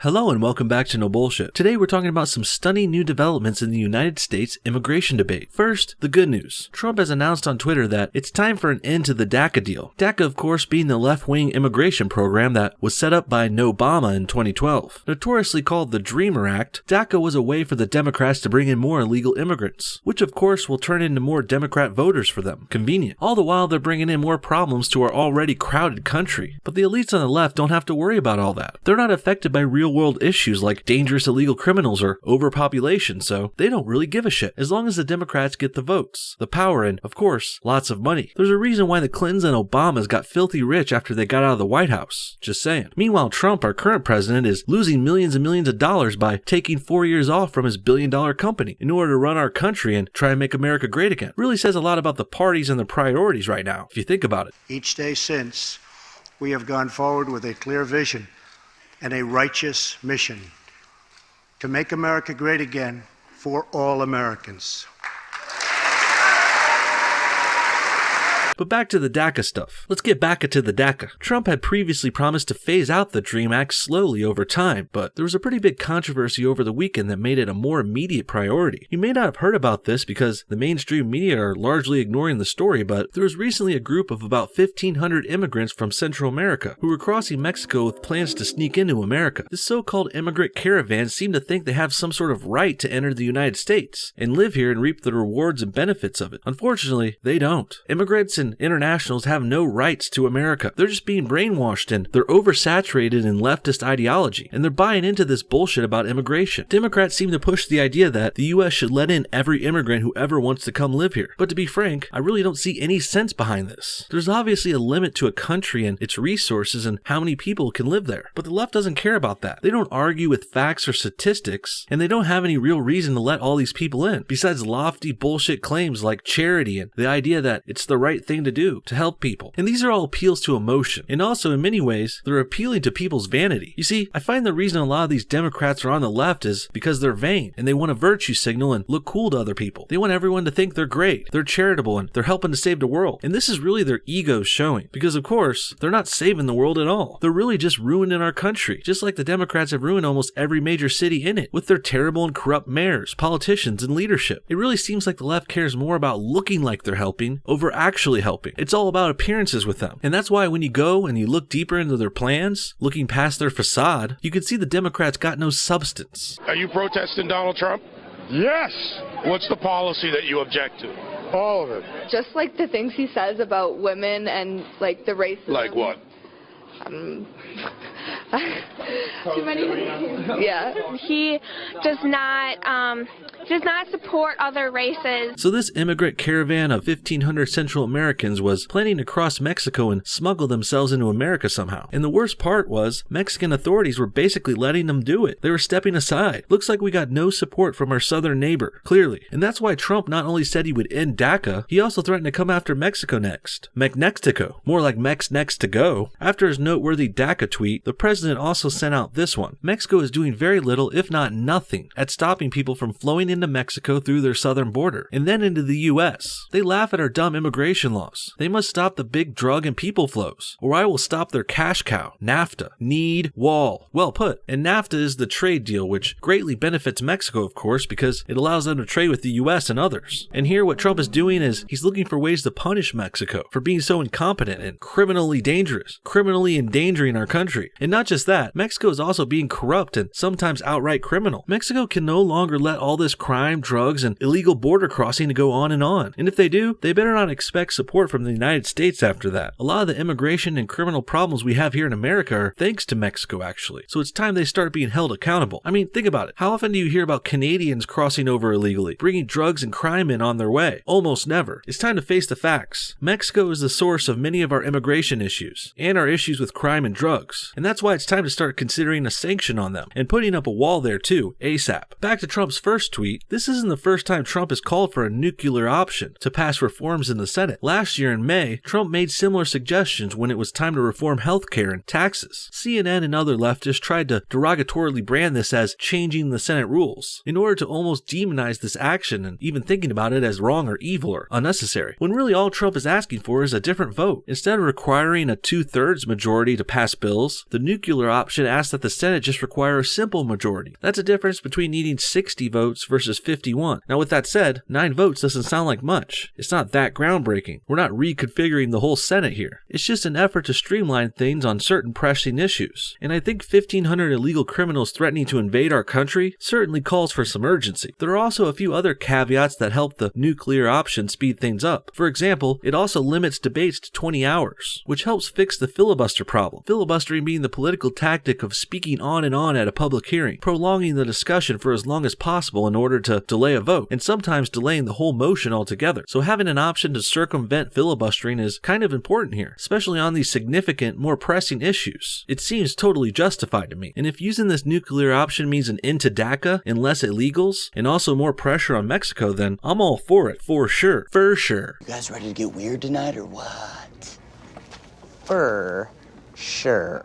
Hello and welcome back to No Bullshit. Today we're talking about some stunning new developments in the United States immigration debate. First, the good news. Trump has announced on Twitter that it's time for an end to the DACA deal. DACA, of course, being the left-wing immigration program that was set up by Obama in 2012. Notoriously called the Dreamer Act, DACA was a way for the Democrats to bring in more illegal immigrants, which of course will turn into more Democrat voters for them. Convenient. All the while they're bringing in more problems to our already crowded country. But the elites on the left don't have to worry about all that. They're not affected by real-world issues like dangerous illegal criminals or overpopulation, so they don't really give a shit as long as the Democrats get the votes, the power, and, of course, lots of money. There's a reason why the Clintons and Obamas got filthy rich after they got out of the White House. Just saying. Meanwhile, Trump, our current president, is losing millions and millions of dollars by taking 4 years off from his billion-dollar company in order to run our country and try and make America great again. Really says a lot about the parties and their priorities right now, if you think about it. Each day since, we have gone forward with a clear vision and a righteous mission to make America great again for all Americans. But back to the DACA stuff. Let's get back to the DACA. Trump had previously promised to phase out the DREAM Act slowly over time, but there was a pretty big controversy over the weekend that made it a more immediate priority. You may not have heard about this because the mainstream media are largely ignoring the story, but there was recently a group of about 1,500 immigrants from Central America who were crossing Mexico with plans to sneak into America. This so-called immigrant caravan seemed to think they have some sort of right to enter the United States and live here and reap the rewards and benefits of it. Unfortunately, they don't. Immigrants and internationals have no rights to America. They're just being brainwashed and they're oversaturated in leftist ideology and they're buying into this bullshit about immigration. Democrats seem to push the idea that the US should let in every immigrant who ever wants to come live here. But to be frank, I really don't see any sense behind this. There's obviously a limit to a country and its resources and how many people can live there. But the left doesn't care about that. They don't argue with facts or statistics and they don't have any real reason to let all these people in besides lofty bullshit claims like charity and the idea that it's the right thing to do to help people. And these are all appeals to emotion. And also, in many ways, they're appealing to people's vanity. You see, I find the reason a lot of these Democrats are on the left is because they're vain and they want a virtue signal and look cool to other people. They want everyone to think they're great, they're charitable, and they're helping to save the world. And this is really their egos showing because, of course, they're not saving the world at all. They're really just ruining our country, just like the Democrats have ruined almost every major city in it with their terrible and corrupt mayors, politicians, and leadership. It really seems like the left cares more about looking like they're helping over actually helping. It's all about appearances with them. And that's why when you go and you look deeper into their plans, looking past their facade, you can see the Democrats got no substance. Are you protesting Donald Trump? Yes. What's the policy that you object to? All of it. Just like the things he says about women and like the racism. Like what? Too many. Yeah. He does not support other races. So this immigrant caravan of 1,500 Central Americans was planning to cross Mexico and smuggle themselves into America somehow. And the worst part was Mexican authorities were basically letting them do it. They were stepping aside. Looks like we got no support from our southern neighbor, clearly. And that's why Trump not only said he would end DACA, he also threatened to come after Mexico next. Mexico. More like Mex next to go. After his noteworthy DACA tweet, the president also sent out this one. Mexico is doing very little, if not nothing, at stopping people from flowing into Mexico through their southern border and then into the US. They laugh at our dumb immigration laws. They must stop the big drug and people flows, or I will stop their cash cow, NAFTA. Need wall. Well put. And NAFTA is the trade deal, which greatly benefits Mexico, of course, because it allows them to trade with the US and others. And here what Trump is doing is he's looking for ways to punish Mexico for being so incompetent and criminally dangerous, criminally endangering our country. And not just that, Mexico is also being corrupt and sometimes outright criminal. Mexico can no longer let all this crime, drugs, and illegal border crossing to go on. And if they do, they better not expect support from the United States after that. A lot of the immigration and criminal problems we have here in America are thanks to Mexico, actually. So it's time they start being held accountable. I mean, think about it. How often do you hear about Canadians crossing over illegally, bringing drugs and crime in on their way? Almost never. It's time to face the facts. Mexico is the source of many of our immigration issues and our issues with crime and drugs. And that's why it's time to start considering a sanction on them and putting up a wall there too, ASAP. Back to Trump's first tweet. week. This isn't the first time Trump has called for a nuclear option to pass reforms in the Senate. Last year in May, Trump made similar suggestions when it was time to reform healthcare and taxes. CNN and other leftists tried to derogatorily brand this as changing the Senate rules, in order to almost demonize this action and even thinking about it as wrong or evil or unnecessary, when really all Trump is asking for is a different vote. Instead of requiring a 2/3 majority to pass bills, the nuclear option asks that the Senate just require a simple majority. That's a difference between needing 60 votes versus 51. Now with that said, 9 votes doesn't sound like much. It's not that groundbreaking. We're not reconfiguring the whole Senate here. It's just an effort to streamline things on certain pressing issues. And I think 1,500 illegal criminals threatening to invade our country certainly calls for some urgency. There are also a few other caveats that help the nuclear option speed things up. For example, it also limits debates to 20 hours, which helps fix the filibuster problem. Filibustering being the political tactic of speaking on and on at a public hearing, prolonging the discussion for as long as possible in order to delay a vote, and sometimes delaying the whole motion altogether. So having an option to circumvent filibustering is kind of important here, especially on these significant, more pressing issues. It seems totally justified to me. And if using this nuclear option means an end to DACA and less illegals, and also more pressure on Mexico, then I'm all for it, for sure. For sure. You guys ready to get weird tonight or what? For sure.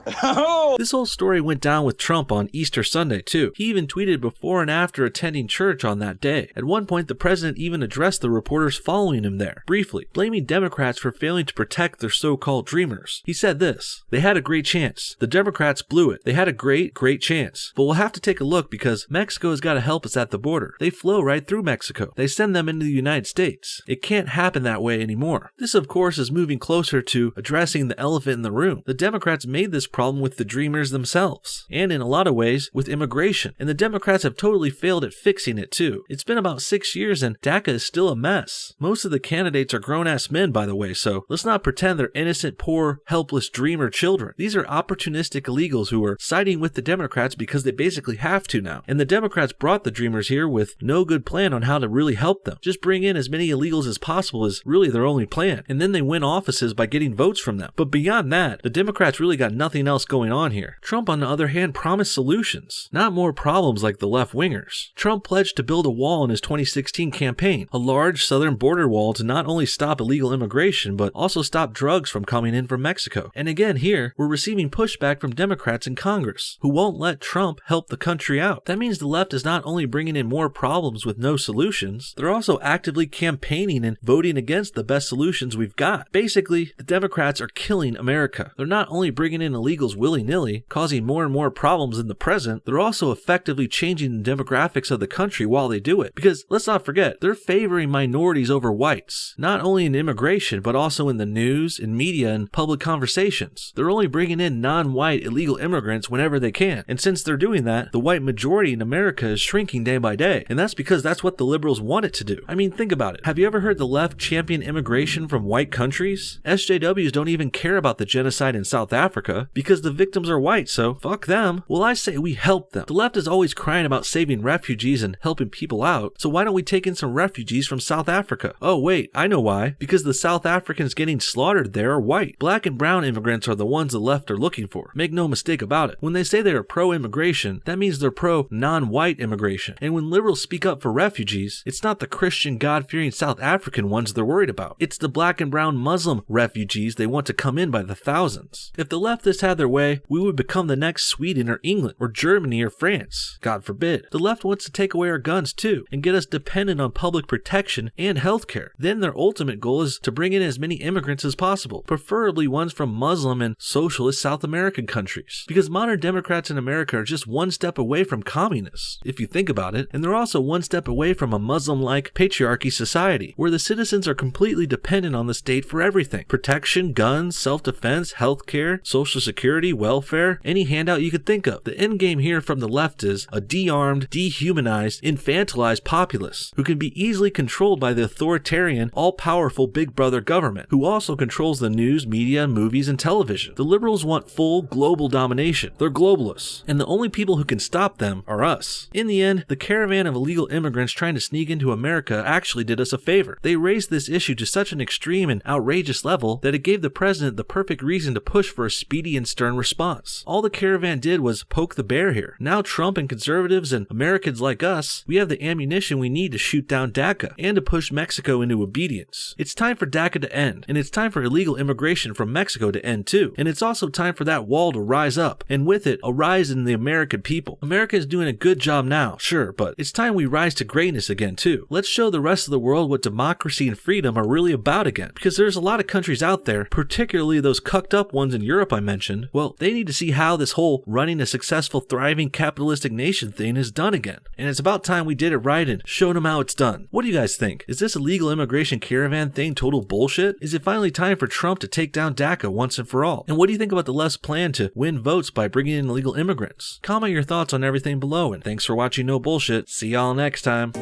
This whole story went down with Trump on Easter Sunday too. He even tweeted before and after attending church on that day. At one point, the president even addressed the reporters following him there, briefly, blaming Democrats for failing to protect their so-called dreamers. He said this: "They had a great chance. The Democrats blew it. They had a great chance. But we'll have to take a look because Mexico has got to help us at the border. They flow right through Mexico. They send them into the United States. It can't happen that way anymore." This, of course, is moving closer to addressing the elephant in the room. The Democrats made this problem with the dreamers themselves, and in a lot of ways with immigration, and the Democrats have totally failed at fixing it too. It's been about 6 years and DACA is still a mess. Most of the candidates are grown-ass men, by the way, so let's not pretend they're innocent, poor, helpless dreamer children. These are opportunistic illegals who are siding with the Democrats because they basically have to now, and the Democrats brought the dreamers here with no good plan on how to really help them. Just bring in as many illegals as possible is really their only plan, and then they win offices by getting votes from them. But beyond that, the Democrats really got nothing else going on here. Trump, on the other hand, promised solutions, not more problems like the left-wingers. Trump pledged to build a wall in his 2016 campaign, a large southern border wall to not only stop illegal immigration, but also stop drugs from coming in from Mexico. And again here, we're receiving pushback from Democrats in Congress, who won't let Trump help the country out. That means the left is not only bringing in more problems with no solutions, they're also actively campaigning and voting against the best solutions we've got. Basically, the Democrats are killing America. They're not only bringing in illegals willy-nilly, causing more and more problems in the present, they're also effectively changing the demographics of the country while they do it. Because let's not forget, they're favoring minorities over whites, not only in immigration, but also in the news, in media, and public conversations. They're only bringing in non-white illegal immigrants whenever they can. And since they're doing that, the white majority in America is shrinking day by day. And that's because that's what the liberals want it to do. I mean, think about it. Have you ever heard the left champion immigration from white countries? SJWs don't even care about the genocide in South Africa because the victims are white, so fuck them. Well, I say we help them. The left is always crying about saving refugees and helping people out, so why don't we take in some refugees from South Africa? Oh wait, I know why. Because the South Africans getting slaughtered there are white. Black and brown immigrants are the ones the left are looking for. Make no mistake about it. When they say they are pro-immigration, that means they're pro-non-white immigration. And when liberals speak up for refugees, it's not the Christian, God-fearing South African ones they're worried about. It's the black and brown Muslim refugees they want to come in by the thousands. If the leftists had their way, we would become the next Sweden or England or Germany or France. God forbid. The left wants to take away our guns too and get us dependent on public protection and healthcare. Then their ultimate goal is to bring in as many immigrants as possible, preferably ones from Muslim and socialist South American countries. Because modern Democrats in America are just one step away from communists, if you think about it, and they're also one step away from a Muslim-like patriarchy society, where the citizens are completely dependent on the state for everything. Protection, guns, self-defense, healthcare, social security, welfare, any handout you could think of. The end game here from the left is a de-armed, dehumanized, infantilized populace who can be easily controlled by the authoritarian, all-powerful Big Brother government, who also controls the news, media, movies, and television. The liberals want full global domination. They're globalists, and the only people who can stop them are us. In the end, the caravan of illegal immigrants trying to sneak into America actually did us a favor. They raised this issue to such an extreme and outrageous level that it gave the president the perfect reason to push for a speedy and stern response. All the Caravan did was poke the bear here. Now Trump and conservatives and Americans like us, we have the ammunition we need to shoot down DACA and to push Mexico into obedience. It's time for DACA to end, and it's time for illegal immigration from Mexico to end too. And it's also time for that wall to rise up, and with it, a rise in the American people. America is doing a good job now, sure, but it's time we rise to greatness again too. Let's show the rest of the world what democracy and freedom are really about again, because there's a lot of countries out there, particularly those cucked up ones in Europe I mentioned, well, they need to see how this whole running a successful, thriving, capitalistic nation thing is done again. And it's about time we did it right and showed them how it's done. What do you guys think? Is this illegal immigration caravan thing total bullshit? Is it finally time for Trump to take down DACA once and for all? And what do you think about the left's plan to win votes by bringing in illegal immigrants? Comment your thoughts on everything below, and thanks for watching No Bullshit. See y'all next time.